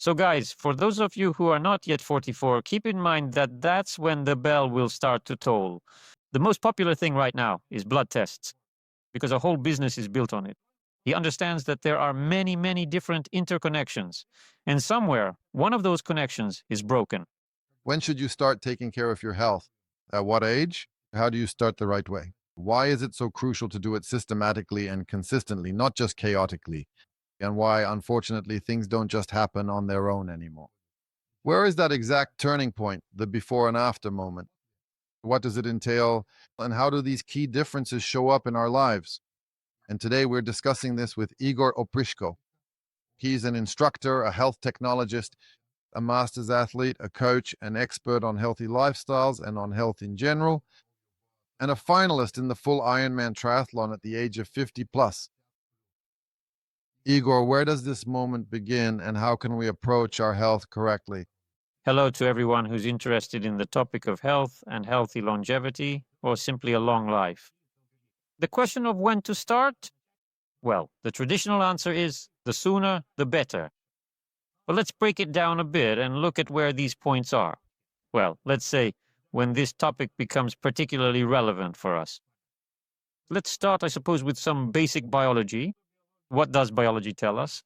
So guys, for those of you who are not yet 44, keep in mind that that's when the bell will start to toll. The most popular thing right now is blood tests, because a whole business is built on it. He understands that there are many, many different interconnections, and somewhere one of those connections is broken. When should you start taking care of your health? At what age? How do you start the right way? Why is it so crucial to do it systematically and consistently, not just chaotically? And why, unfortunately, things don't just happen on their own anymore? Where is that exact turning point, the before and after moment? What does it entail? And how do these key differences show up in our lives? And today we're discussing this with Igor Oprishko. He's an instructor, a health technologist, a master's athlete, a coach, an expert on healthy lifestyles and on health in general, and a finalist in the full Ironman triathlon at the age of 50 plus. Igor, where does this moment begin and how can we approach our health correctly? Hello to everyone who's interested in the topic of health and healthy longevity, or simply a long life. The question of when to start? Well, the traditional answer is the sooner, the better. But let's break it down a bit and look at where these points are. Well, let's say when this topic becomes particularly relevant for us. Let's start, I suppose, with some basic biology. What does biology tell us?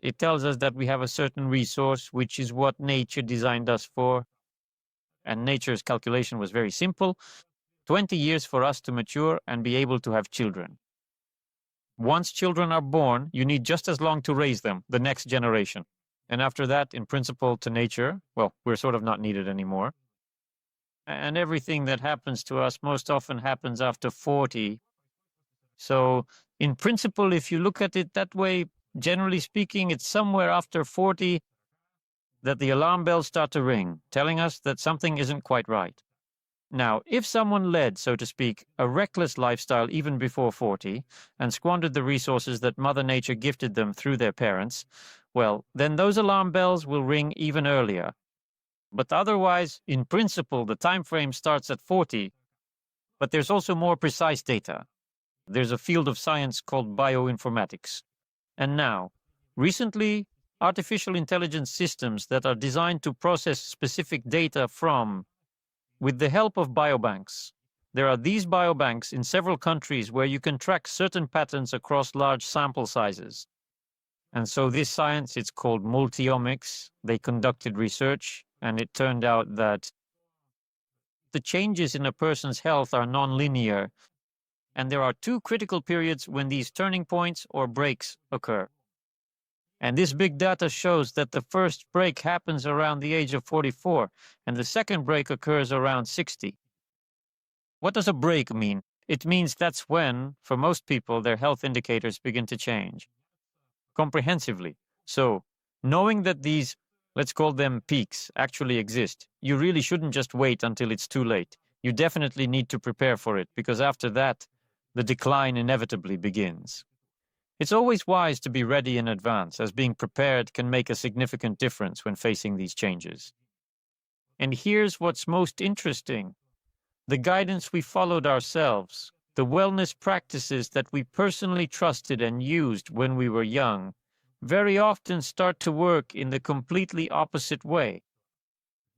It tells us that we have a certain resource, which is what nature designed us for. And nature's calculation was very simple: 20 years for us to mature and be able to have children. Once children are born, you need just as long to raise them, the next generation. And after that, in principle, to nature, well, we're sort of not needed anymore. And everything that happens to us most often happens after 40. So, in principle, if you look at it that way, generally speaking, it's somewhere after 40 that the alarm bells start to ring, telling us that something isn't quite right. Now, if someone led, so to speak, a reckless lifestyle even before 40 and squandered the resources that Mother Nature gifted them through their parents, well, then those alarm bells will ring even earlier. But otherwise, in principle, the time frame starts at 40. But there's also more precise data. There's a field of science called bioinformatics. And now, recently, artificial intelligence systems that are designed to process specific data from, with the help of biobanks. There are these biobanks in several countries where you can track certain patterns across large sample sizes. And so this science, it's called multiomics. They conducted research, and it turned out that the changes in a person's health are nonlinear, and there are two critical periods when these turning points or breaks occur. And this big data shows that the first break happens around the age of 44, and the second break occurs around 60. What does a break mean? It means that's when, for most people, their health indicators begin to change comprehensively. So, knowing that these, let's call them peaks, actually exist, you really shouldn't just wait until it's too late. You definitely need to prepare for it, because after that, the decline inevitably begins. It's always wise to be ready in advance, as being prepared can make a significant difference when facing these changes. And here's what's most interesting. The guidance we followed ourselves, the wellness practices that we personally trusted and used when we were young, very often start to work in the completely opposite way.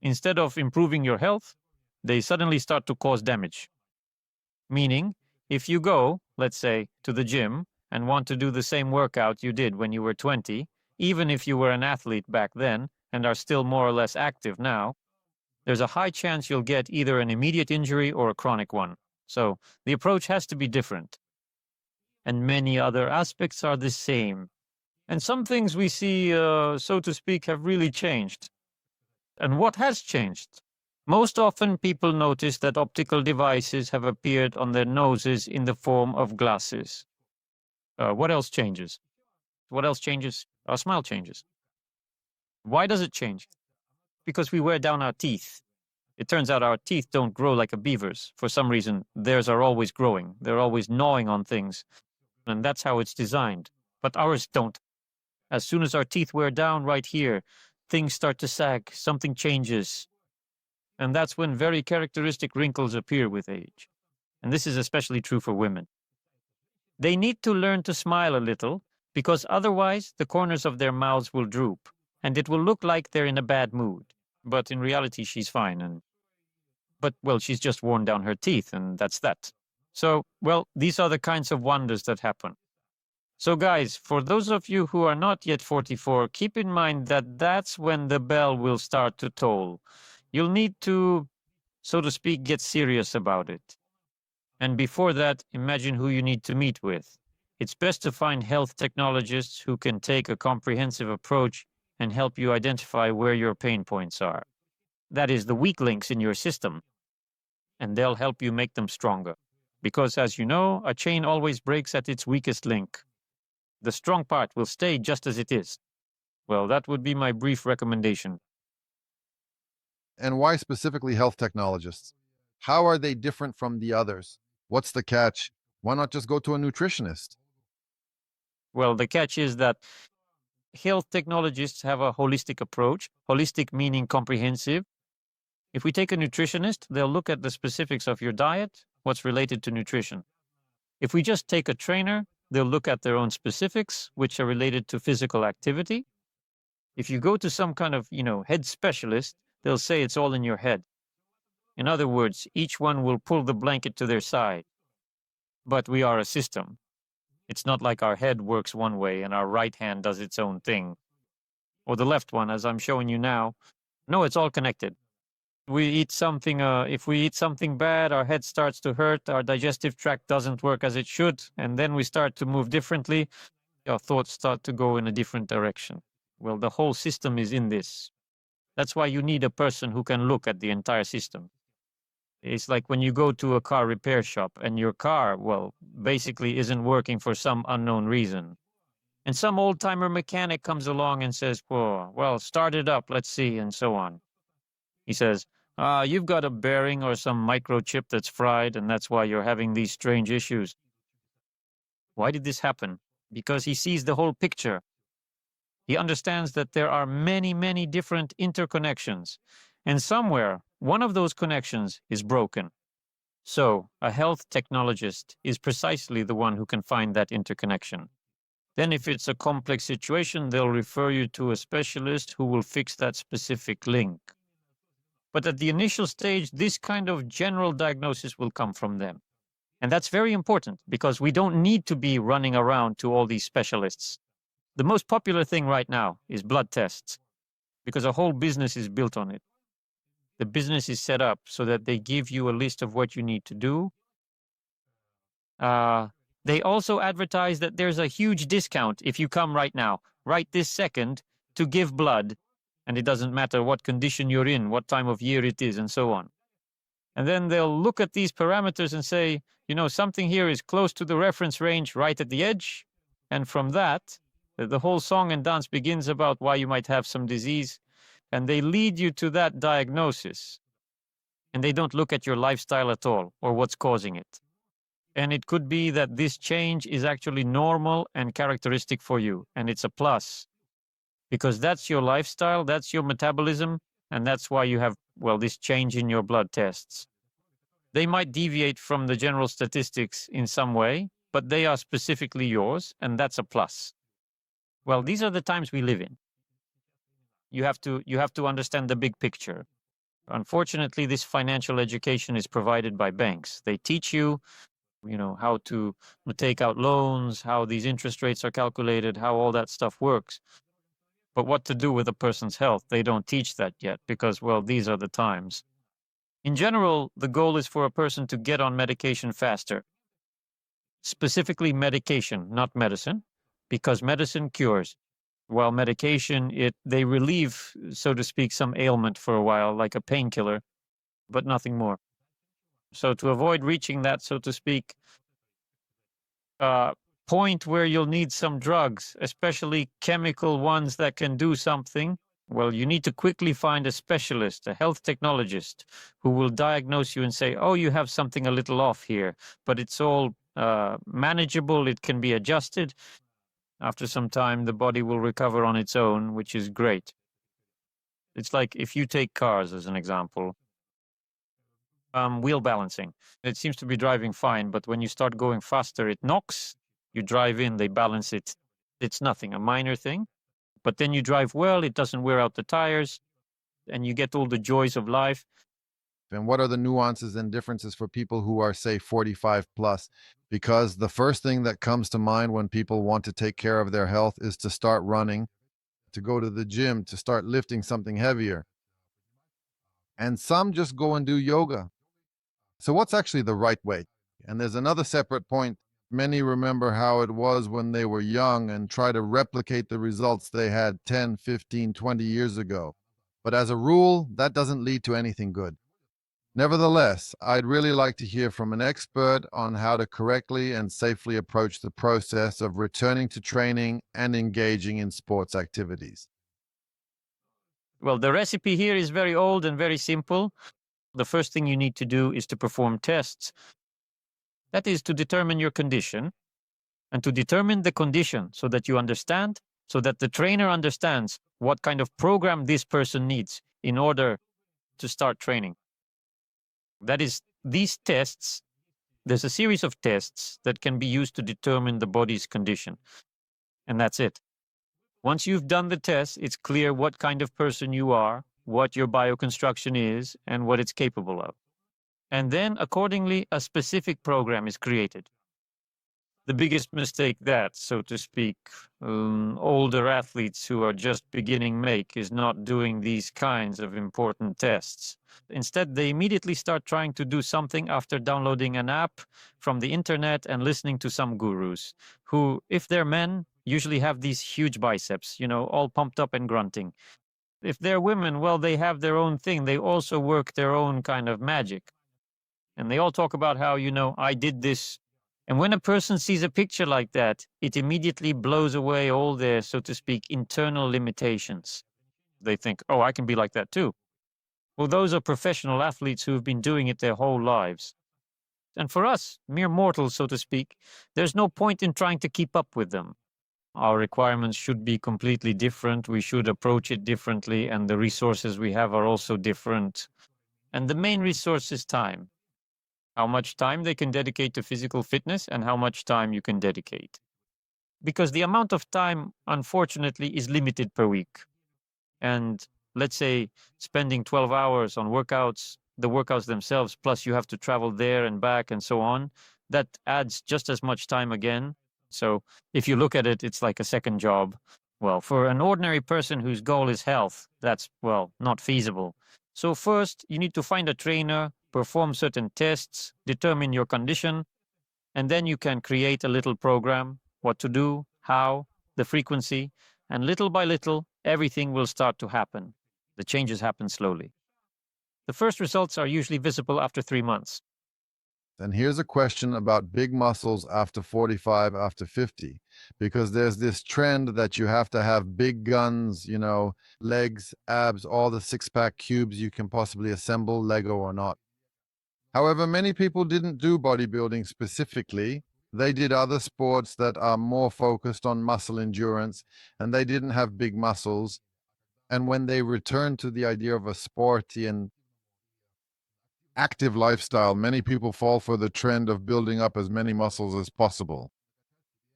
Instead of improving your health, they suddenly start to cause damage. Meaning, if you go, let's say, to the gym and want to do the same workout you did when you were 20, even if you were an athlete back then and are still more or less active now, there's a high chance you'll get either an immediate injury or a chronic one. So the approach has to be different. And many other aspects are the same. And some things we see, so to speak, have really changed. And what has changed? Most often people notice that optical devices have appeared on their noses in the form of glasses. What else changes? What else changes? Our smile changes. Why does it change? Because we wear down our teeth. It turns out our teeth don't grow like a beaver's. For some reason, theirs are always growing. They're always gnawing on things. And that's how it's designed. But ours don't. As soon as our teeth wear down right here, things start to sag, something changes. And that's when very characteristic wrinkles appear with age. And this is especially true for women. They need to learn to smile a little, because otherwise the corners of their mouths will droop. and it will look like they're in a bad mood. But in reality, she's fine. But, well, she's just worn down her teeth, and that's that. So, well, these are the kinds of wonders that happen. So, guys, for those of you who are not yet 44, keep in mind that that's when the bell will start to toll. You'll need to, so to speak, get serious about it. And before that, imagine who you need to meet with. It's best to find health technologists who can take a comprehensive approach and help you identify where your pain points are. That is, the weak links in your system, and they'll help you make them stronger. Because, as you know, a chain always breaks at its weakest link. The strong part will stay just as it is. Well, that would be my brief recommendation. And why specifically health technologists? How are they different from the others? What's the catch? Why not just go to a nutritionist? Well, the catch is that health technologists have a holistic approach, holistic meaning comprehensive. If we take a nutritionist, they'll look at the specifics of your diet, what's related to nutrition. If we just take a trainer, they'll look at their own specifics, which are related to physical activity. If you go to some kind of, head specialist, they'll say it's all in your head. In other words, each one will pull the blanket to their side. But we are a system. It's not like our head works one way and our right hand does its own thing. Or the left one, as I'm showing you now. No, it's all connected. If we eat something bad, our head starts to hurt, our digestive tract doesn't work as it should, and then we start to move differently, our thoughts start to go in a different direction. Well, the whole system is in this. That's why you need a person who can look at the entire system. It's like when you go to a car repair shop and your car, well, basically isn't working for some unknown reason. And some old-timer mechanic comes along and says, well, start it up, let's see, and so on. He says, you've got a bearing or some microchip that's fried, and that's why you're having these strange issues. Why did this happen? Because he sees the whole picture. He understands that there are many, many different interconnections, and somewhere, one of those connections is broken. So, a health technologist is precisely the one who can find that interconnection. Then, if it's a complex situation, they'll refer you to a specialist who will fix that specific link. But at the initial stage, this kind of general diagnosis will come from them. And that's very important because we don't need to be running around to all these specialists. The most popular thing right now is blood tests because a whole business is built on it. The business is set up so that they give you a list of what you need to do. They also advertise that there's a huge discount if you come right now, right this second, to give blood. And it doesn't matter what condition you're in, what time of year it is, and so on. And then they'll look at these parameters and say, something here is close to the reference range right at the edge. And from that, the whole song and dance begins about why you might have some disease. And they lead you to that diagnosis. And they don't look at your lifestyle at all or what's causing it. And it could be that this change is actually normal and characteristic for you. And it's a plus. Because that's your lifestyle, that's your metabolism, and that's why you have, this change in your blood tests. They might deviate from the general statistics in some way, but they are specifically yours, and that's a plus. Well, these are the times we live in. You have to understand the big picture. Unfortunately, this financial education is provided by banks. They teach you, how to take out loans, how these interest rates are calculated, how all that stuff works. But what to do with a person's health, they don't teach that yet because, these are the times. In general, the goal is for a person to get on medication faster. Specifically medication, not medicine, because medicine cures, while medication, they relieve, so to speak, some ailment for a while, like a painkiller, but nothing more. So to avoid reaching that, so to speak, point where you'll need some drugs, especially chemical ones that can do something, you need to quickly find a specialist, a health technologist, who will diagnose you and say, you have something a little off here, but it's all manageable, it can be adjusted. After some time, the body will recover on its own, which is great. It's like if you take cars as an example, wheel balancing. It seems to be driving fine, but when you start going faster, it knocks. You drive in, they balance it. It's nothing, a minor thing. But then you drive well, it doesn't wear out the tires, and you get all the joys of life. And what are the nuances and differences for people who are, say, 45 plus? Because the first thing that comes to mind when people want to take care of their health is to start running, to go to the gym, to start lifting something heavier. And some just go and do yoga. So, what's actually the right way? And there's another separate point. Many remember how it was when they were young and try to replicate the results they had 10, 15, 20 years ago. But as a rule, that doesn't lead to anything good. Nevertheless, I'd really like to hear from an expert on how to correctly and safely approach the process of returning to training and engaging in sports activities. Well, the recipe here is very old and very simple. The first thing you need to do is to perform tests. That is to determine your condition and to determine the condition so that you understand, so that the trainer understands what kind of program this person needs in order to start training. That is, these tests, there's a series of tests that can be used to determine the body's condition. And that's it. Once you've done the test, it's clear what kind of person you are, what your bioconstruction is, and what it's capable of. And then, accordingly, a specific program is created. The biggest mistake that, so to speak, older athletes who are just beginning make is not doing these kinds of important tests. Instead, they immediately start trying to do something after downloading an app from the internet and listening to some gurus who, if they're men, usually have these huge biceps, all pumped up and grunting. If they're women, well, they have their own thing. They also work their own kind of magic. And they all talk about how, I did this. And when a person sees a picture like that, it immediately blows away all their, so to speak, internal limitations. They think, oh, I can be like that too. Well, those are professional athletes who have been doing it their whole lives. And for us, mere mortals, so to speak, there's no point in trying to keep up with them. Our requirements should be completely different. We should approach it differently, and the resources we have are also different. And the main resource is time. How much time they can dedicate to physical fitness and how much time you can dedicate. Because the amount of time, unfortunately, is limited per week. And let's say spending 12 hours on workouts, the workouts themselves, plus you have to travel there and back and so on, that adds just as much time again. So if you look at it, it's like a second job. Well, for an ordinary person whose goal is health, that's, not feasible. So first, you need to find a trainer, perform certain tests, determine your condition, and then you can create a little program, what to do, how, the frequency, and little by little, everything will start to happen. The changes happen slowly. The first results are usually visible after 3 months. And here's a question about big muscles after 45, after 50, because there's this trend that you have to have big guns, legs, abs, all the six-pack cubes you can possibly assemble, Lego or not. However, many people didn't do bodybuilding specifically. They did other sports that are more focused on muscle endurance, and they didn't have big muscles. And when they returned to the idea of a sporty and active lifestyle, many people fall for the trend of building up as many muscles as possible.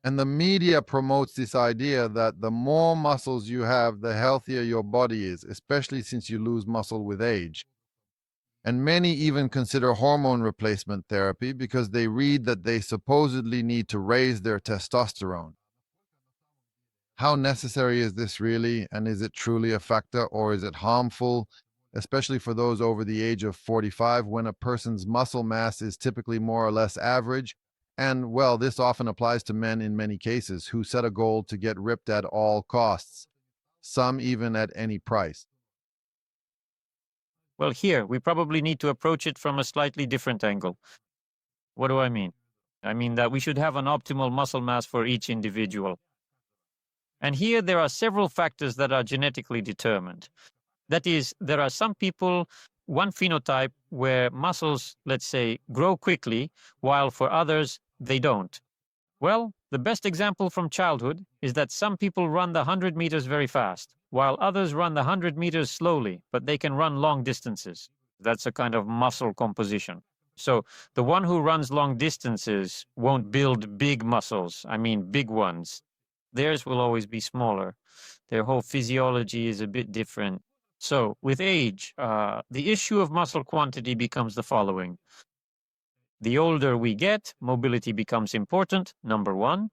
And the media promotes this idea that the more muscles you have, the healthier your body is, especially since you lose muscle with age. And many even consider hormone replacement therapy because they read that they supposedly need to raise their testosterone. How necessary is this really? And is it truly a factor, or is it harmful, especially for those over the age of 45 when a person's muscle mass is typically more or less average? And, well, this often applies to men in many cases who set a goal to get ripped at all costs, some even at any price. Well, here, we probably need to approach it from a slightly different angle. What do I mean? I mean that we should have an optimal muscle mass for each individual. And here there are several factors that are genetically determined. That is, there are some people, one phenotype where muscles, let's say, grow quickly, while for others, they don't. Well, the best example from childhood is that some people run the 100 meters very fast, while others run the 100 meters slowly, but they can run long distances. That's a kind of muscle composition. So the one who runs long distances won't build big muscles, I mean big ones. Theirs will always be smaller. Their whole physiology is a bit different. So with age, the issue of muscle quantity becomes the following. The older we get, mobility becomes important, number one.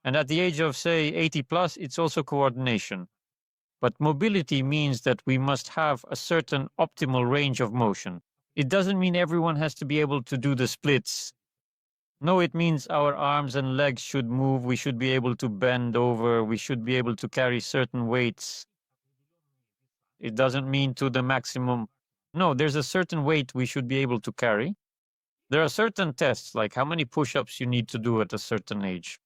And at the age of, say, 80 plus, it's also coordination. But mobility means that we must have a certain optimal range of motion. It doesn't mean everyone has to be able to do the splits. No, it means our arms and legs should move. We should be able to bend over. We should be able to carry certain weights. It doesn't mean to the maximum. No, there's a certain weight we should be able to carry. There are certain tests, like how many push-ups you need to do at a certain age.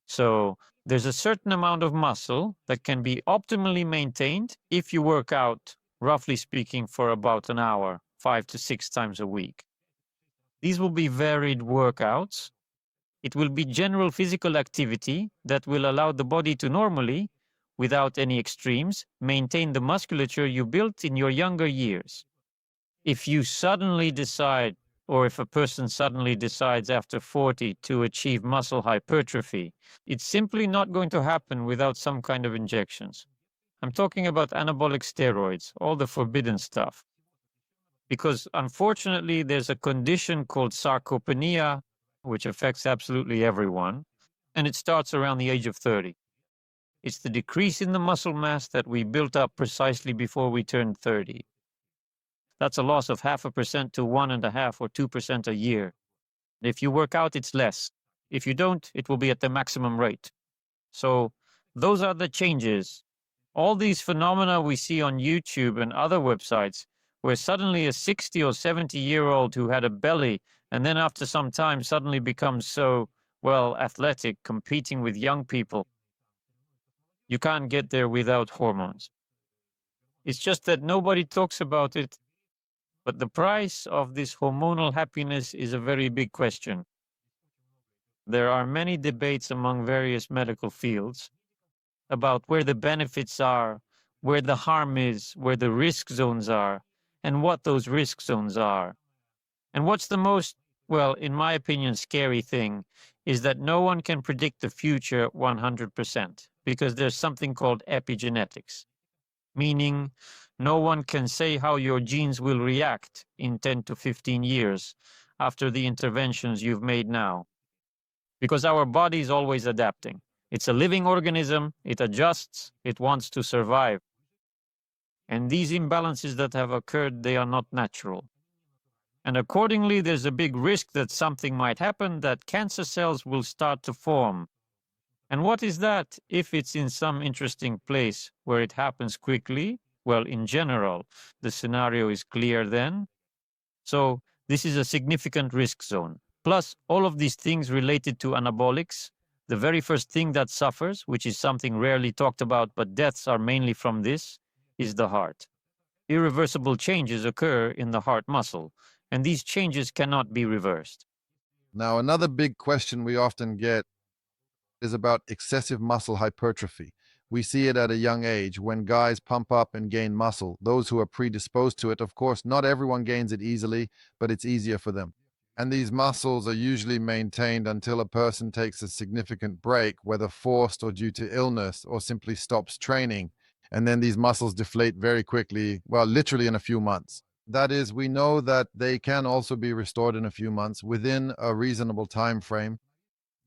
So there's a certain amount of muscle that can be optimally maintained if you work out, roughly speaking, for about an hour, 5 to 6 times a week. These will be varied workouts. It will be general physical activity that will allow the body to normally, without any extremes, maintain the musculature you built in your younger years. If you suddenly decide, or if a person suddenly decides after 40 to achieve muscle hypertrophy, it's simply not going to happen without some kind of injections. I'm talking about anabolic steroids, all the forbidden stuff. Because unfortunately, there's a condition called sarcopenia, which affects absolutely everyone, and it starts around the age of 30. It's the decrease in the muscle mass that we built up precisely before we turned 30. That's a loss of 0.5% to 1.5% or 2% a year. If you work out, it's less. If you don't, it will be at the maximum rate. So those are the changes. All these phenomena we see on YouTube and other websites, where suddenly a 60 or 70-year-old who had a belly and then after some time suddenly becomes so, well, athletic, competing with young people. You can't get there without hormones. It's just that nobody talks about it. But the price of this hormonal happiness is a very big question. There are many debates among various medical fields about where the benefits are, where the harm is, where the risk zones are, and what those risk zones are. And what's the most, well, in my opinion, scary thing is that no one can predict the future 100% because there's something called epigenetics, meaning no one can say how your genes will react in 10 to 15 years after the interventions you've made now. Because our body is always adapting. It's a living organism, it adjusts, it wants to survive. And these imbalances that have occurred, they are not natural. And accordingly, there's a big risk that something might happen, that cancer cells will start to form. And what is that if it's in some interesting place where it happens quickly? Well, in general, the scenario is clear then. So this is a significant risk zone. Plus, all of these things related to anabolics, the very first thing that suffers, which is something rarely talked about, but deaths are mainly from this, is the heart. Irreversible changes occur in the heart muscle, and these changes cannot be reversed. Now, another big question we often get is about excessive muscle hypertrophy. We see it at a young age when guys pump up and gain muscle. Those who are predisposed to it, of course, not everyone gains it easily, but it's easier for them. And these muscles are usually maintained until a person takes a significant break, whether forced or due to illness, or simply stops training. And then these muscles deflate very quickly, well, literally in a few months. That is, we know that they can also be restored in a few months within a reasonable time frame.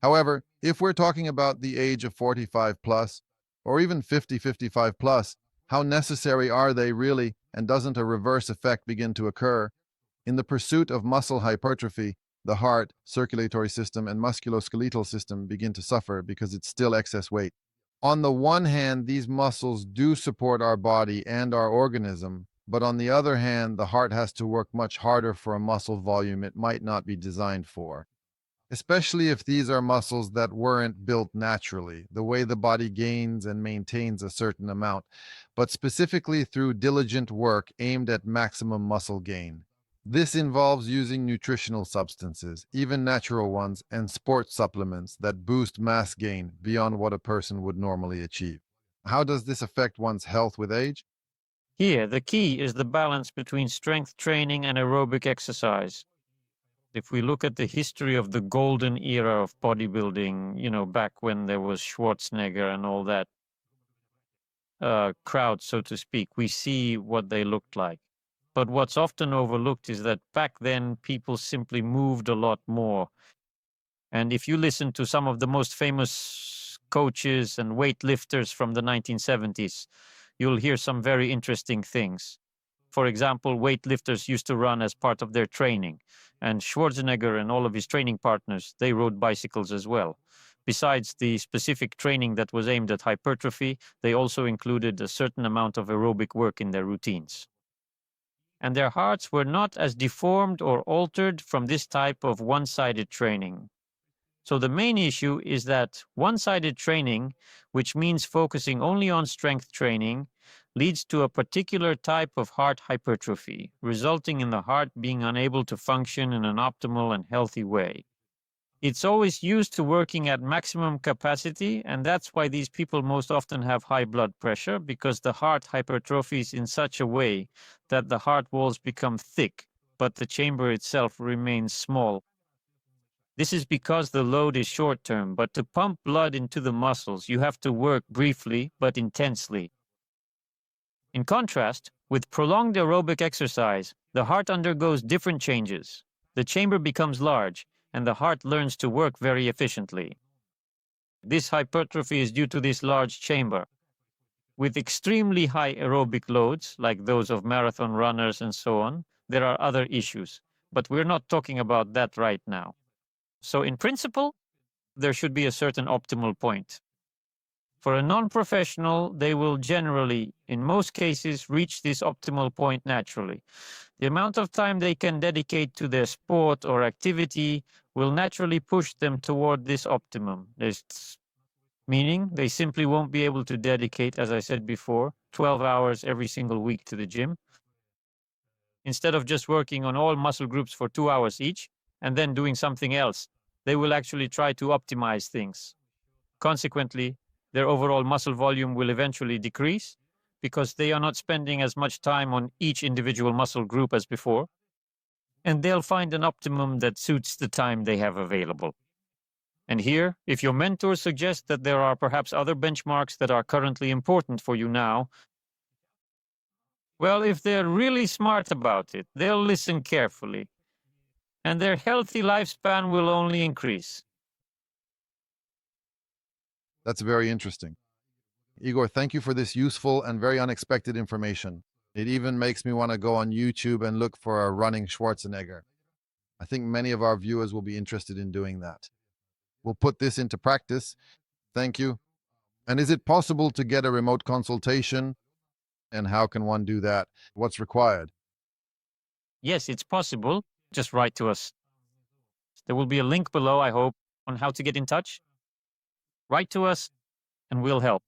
However, if we're talking about the age of 45 plus, or even 50, 55 plus, how necessary are they really, and doesn't a reverse effect begin to occur? In the pursuit of muscle hypertrophy, the heart, circulatory system, and musculoskeletal system begin to suffer because it's still excess weight. On the one hand, these muscles do support our body and our organism, but on the other hand, the heart has to work much harder for a muscle volume it might not be designed for, especially if these are muscles that weren't built naturally, the way the body gains and maintains a certain amount, but specifically through diligent work aimed at maximum muscle gain. This involves using nutritional substances, even natural ones, and sports supplements that boost mass gain beyond what a person would normally achieve. How does this affect one's health with age? Here, the key is the balance between strength training and aerobic exercise. If we look at the history of the golden era of bodybuilding, back when there was Schwarzenegger and all that, crowd, so to speak. We see what they looked like. But what's often overlooked is that back then people simply moved a lot more. And if you listen to some of the most famous coaches and weightlifters from the 1970s, you'll hear some very interesting things. For example, weightlifters used to run as part of their training, and Schwarzenegger and all of his training partners, they rode bicycles as well. Besides the specific training that was aimed at hypertrophy, they also included a certain amount of aerobic work in their routines. And their hearts were not as deformed or altered from this type of one-sided training. So the main issue is that one-sided training, which means focusing only on strength training, leads to a particular type of heart hypertrophy, resulting in the heart being unable to function in an optimal and healthy way. It's always used to working at maximum capacity, and that's why these people most often have high blood pressure, because the heart hypertrophies in such a way that the heart walls become thick, but the chamber itself remains small. This is because the load is short term, but to pump blood into the muscles, you have to work briefly but intensely. In contrast, with prolonged aerobic exercise, the heart undergoes different changes. The chamber becomes large, and the heart learns to work very efficiently. This hypertrophy is due to this large chamber. With extremely high aerobic loads, like those of marathon runners and so on, there are other issues, but we're not talking about that right now. So in principle, there should be a certain optimal point. For a non-professional, they will generally, in most cases, reach this optimal point naturally. The amount of time they can dedicate to their sport or activity will naturally push them toward this optimum. Meaning they simply won't be able to dedicate, as I said before, 12 hours every single week to the gym. Instead of just working on all muscle groups for 2 hours each and then doing something else, they will actually try to optimize things. Consequently, their overall muscle volume will eventually decrease because they are not spending as much time on each individual muscle group as before, and they'll find an optimum that suits the time they have available. And here, if your mentor suggests that there are perhaps other benchmarks that are currently important for you now, well, if they're really smart about it, they'll listen carefully, and their healthy lifespan will only increase. That's very interesting. Igor, thank you for this useful and very unexpected information. It even makes me want to go on YouTube and look for a running Schwarzenegger. I think many of our viewers will be interested in doing that. We'll put this into practice. Thank you. And is it possible to get a remote consultation? And how can one do that? What's required? Yes, it's possible. Just write to us. There will be a link below, I hope, on how to get in touch. Write to us, and we'll help.